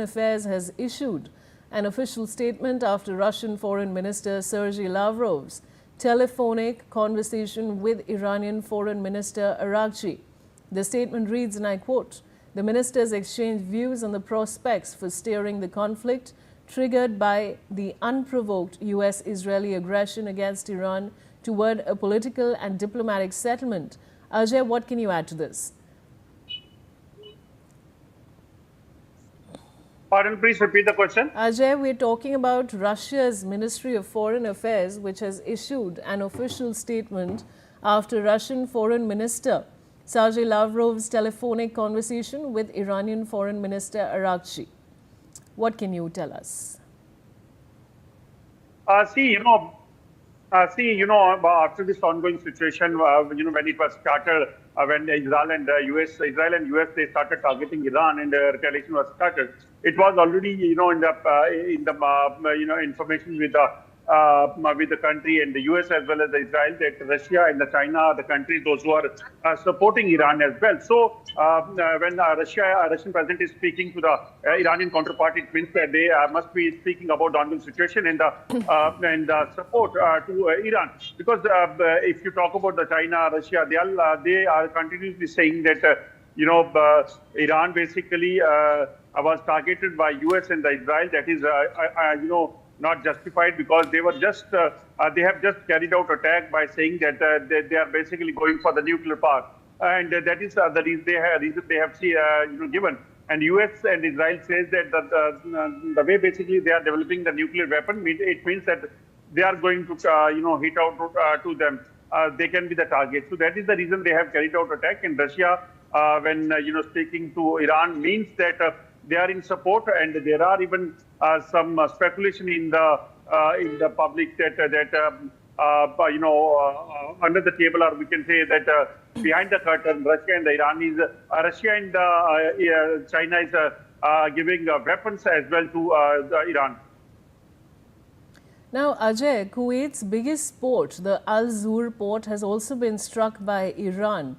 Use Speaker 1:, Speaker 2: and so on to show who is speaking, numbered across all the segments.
Speaker 1: Affairs has issued an official statement after Russian Foreign Minister Sergei Lavrov's telephonic conversation with Iranian Foreign Minister Araghchi. The statement reads, and I quote, "The ministers exchanged views on the prospects for steering the conflict triggered by the unprovoked US-Israeli aggression against Iran toward a political and diplomatic settlement." Ajay, what can you add to this?
Speaker 2: Pardon, please repeat the question.
Speaker 1: Ajay, we're talking about Russia's Ministry of Foreign Affairs, which has issued an official statement after Russian Foreign Minister Sergei Lavrov's telephonic conversation with Iranian Foreign Minister Araghchi. What can you tell us?
Speaker 2: After this ongoing situation, when it was started, when Israel and US, they started targeting Iran and retaliation was started. It was already, in the information with the country and the US as well as Israel, that Russia and China are the countries those who are supporting Iran as well. So when Russian president is speaking to the Iranian counterpart, it means that they must be speaking about the ongoing situation and the support to Iran. Because if you talk about the China, Russia, they are continuously saying that Iran basically was targeted by US and the Israel. That is not justified, because they were they have just carried out attack by saying that they are basically going for the nuclear power, and that is the reason they have given. And US and Israel says that the way basically they are developing the nuclear weapon, it means that they are going to hit out to them. They can be the target. So that is the reason they have carried out attack. And Russia, when speaking to Iran, means that they are in support, and there are even some speculation in the public that under the table, or we can say that behind the curtain, Russia and China is giving weapons as well to Iran.
Speaker 1: Now, Ajay, Kuwait's biggest port, the Al Zur port, has also been struck by Iran.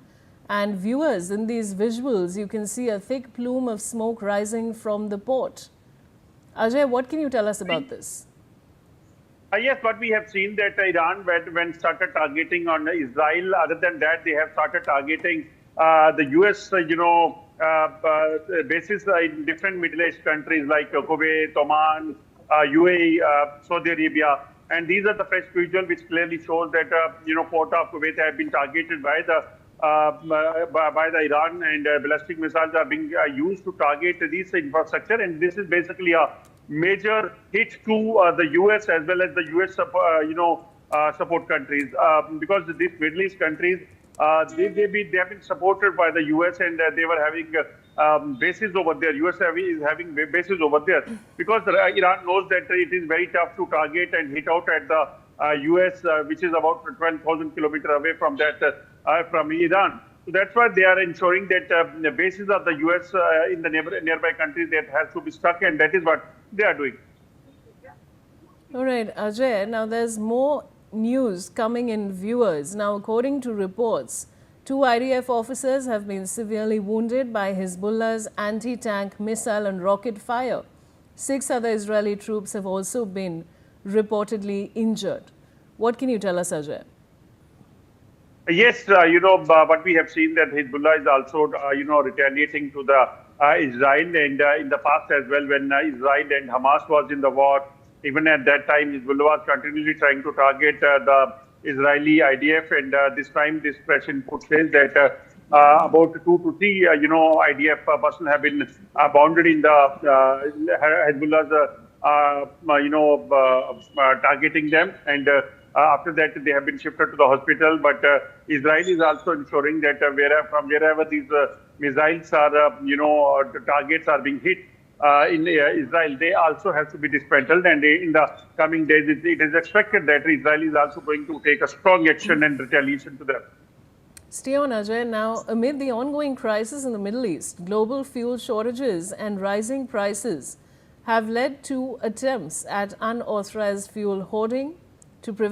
Speaker 1: And viewers, in these visuals, you can see a thick plume of smoke rising from the port. Ajay, what can you tell us about this?
Speaker 2: Yes, what we have seen that Iran, when started targeting on Israel, other than that, they have started targeting the US, bases in different Middle East countries like Kuwait, Oman, UAE, Saudi Arabia. And these are the fresh visuals which clearly shows that, port of Kuwait have been targeted by the Iran, and ballistic missiles are being used to target this infrastructure. And this is basically a major hit to the US as well as the US support countries, because these Middle East countries, they have been supported by the US, and they were having bases over there. US is having bases over there, because Iran knows that it is very tough to target and hit out at the US, which is about 12,000 kilometers away from that, from Iran. So that's why they are ensuring that the bases of the US in the nearby countries, that has to be struck, and that is what they are doing.
Speaker 1: All right, Ajay, now there's more news coming in, viewers. Now, according to reports, 2 IDF officers have been severely wounded by Hezbollah's anti-tank missile and rocket fire. 6 other Israeli troops have also been reportedly injured. What can you tell us, Ajay?
Speaker 2: Yes, but we have seen that Hezbollah is also, retaliating to the Israel, and in the past as well, when Israel and Hamas was in the war, even at that time, Hezbollah was continuously trying to target the Israeli IDF, and this time this press input says that about 2 to 3, IDF personnel have been bounded in the Hezbollah's, targeting them, and after that they have been shifted to the hospital. But Israel is also ensuring that wherever these missiles are, the targets are being hit in Israel, they also have to be dismantled. And in the coming days, it is expected that Israel is also going to take a strong action and retaliation to them.
Speaker 1: Stay on, Ajay. Now, amid the ongoing crisis in the Middle East, global fuel shortages and rising prices have led to attempts at unauthorized fuel hoarding to prevent